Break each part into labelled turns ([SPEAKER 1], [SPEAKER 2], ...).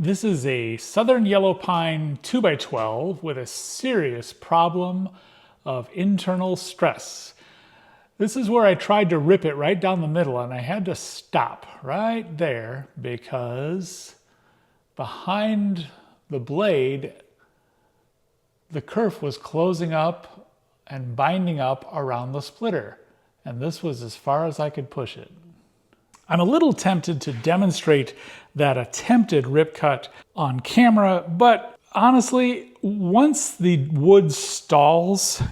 [SPEAKER 1] This is a Southern Yellow Pine 2x12 with a serious problem of internal stress. This is where I tried to rip it right down the middle and I had to stop right there because behind the blade, the kerf was closing up and binding up around the splitter. And this was as far as I could push it. I'm a little tempted to demonstrate that attempted rip cut on camera, but honestly, once the wood stalls,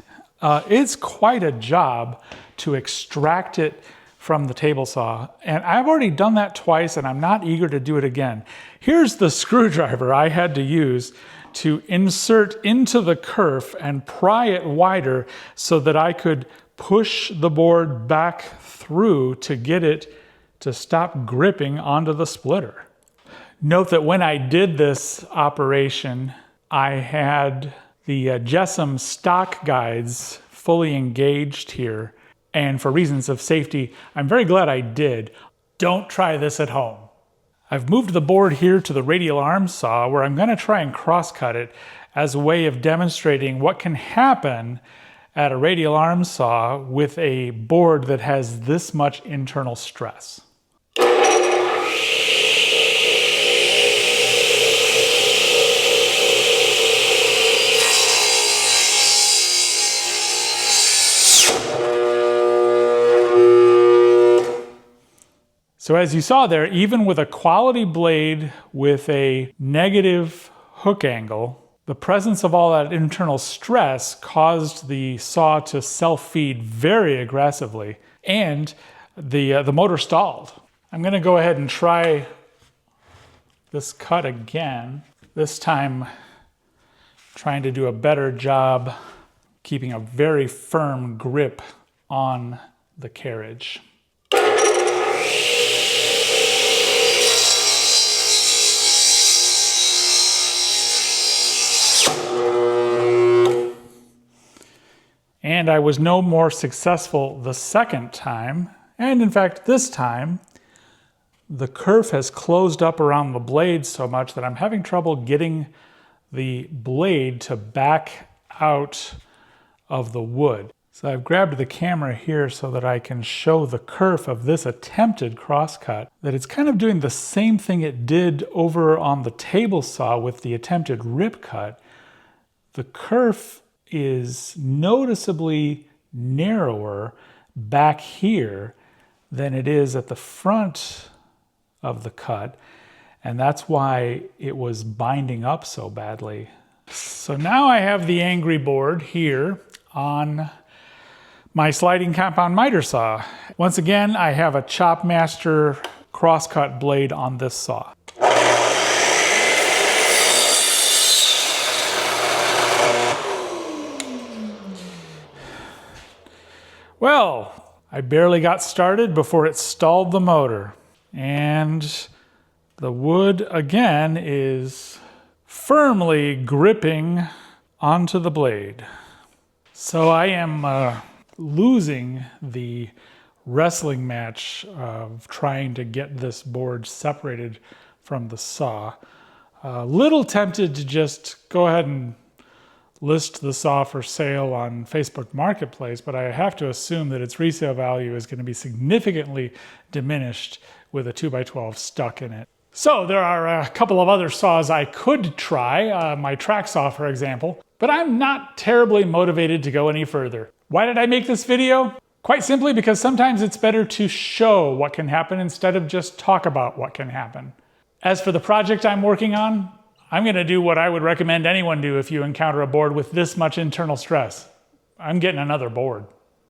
[SPEAKER 1] it's quite a job to extract it from the table saw. And I've already done that twice and I'm not eager to do it again. Here's the screwdriver I had to use to insert into the kerf and pry it wider so that I could push the board back through to get it to stop gripping onto the splitter. Note that when I did this operation, I had the JESSM stock guides fully engaged here. And for reasons of safety, I'm very glad I did. Don't try this at home. I've moved the board here to the radial arm saw where I'm gonna try and cross-cut it as a way of demonstrating what can happen at a radial arm saw with a board that has this much internal stress. So as you saw there, even with a quality blade with a negative hook angle, the presence of all that internal stress caused the saw to self-feed very aggressively, and the motor stalled. I'm gonna go ahead and try this cut again, this time trying to do a better job keeping a very firm grip on the carriage. And I was no more successful the second time. And in fact, this time, the kerf has closed up around the blade so much that I'm having trouble getting the blade to back out of the wood. So I've grabbed the camera here so that I can show the kerf of this attempted crosscut, that it's kind of doing the same thing it did over on the table saw with the attempted rip cut. The kerf is noticeably narrower back here than it is at the front of the cut, and that's why it was binding up so badly. So now I have the angry board here on my sliding compound miter saw. Once again, I have a Chopmaster crosscut blade on this saw. Well, I barely got started before it stalled the motor. And the wood, again, is firmly gripping onto the blade. So I am losing the wrestling match of trying to get this board separated from the saw. A little tempted to just go ahead and list the saw for sale on Facebook Marketplace, but I have to assume that its resale value is going to be significantly diminished with a 2x12 stuck in it. So there are a couple of other saws I could try, my track saw for example, but I'm not terribly motivated to go any further. Why did I make this video? Quite simply because sometimes it's better to show what can happen instead of just talk about what can happen. As for the project I'm working on, I'm gonna do what I would recommend anyone do if you encounter a board with this much internal stress. I'm getting another board.